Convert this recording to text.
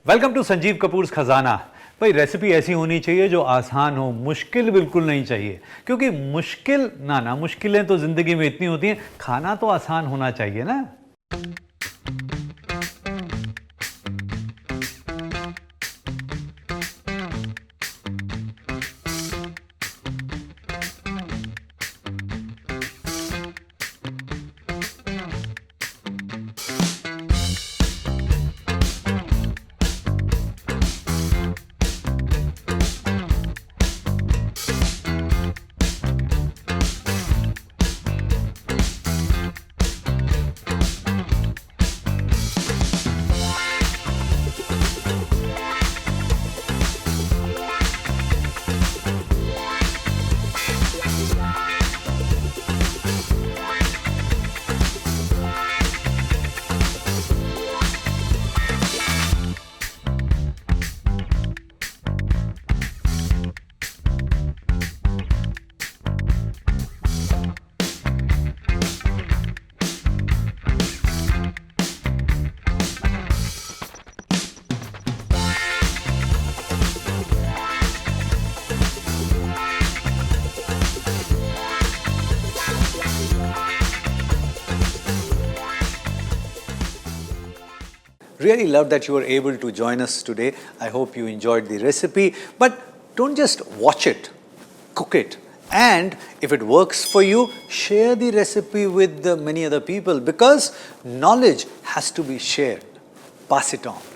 Welcome to Sanjeev Kapoor खजाना। भाई recipe ऐसी होनी चाहिए जो आसान हो, मुश्किल बिल्कुल नहीं चाहिए, क्योंकि मुश्किलें तो जिंदगी में इतनी होती हैं, खाना तो आसान होना चाहिए ना। Really love that you were able to join us today. I hope you enjoyed the recipe. But don't just watch it, cook it. And if it works for you, share the recipe with many other people, because knowledge has to be shared. Pass it on.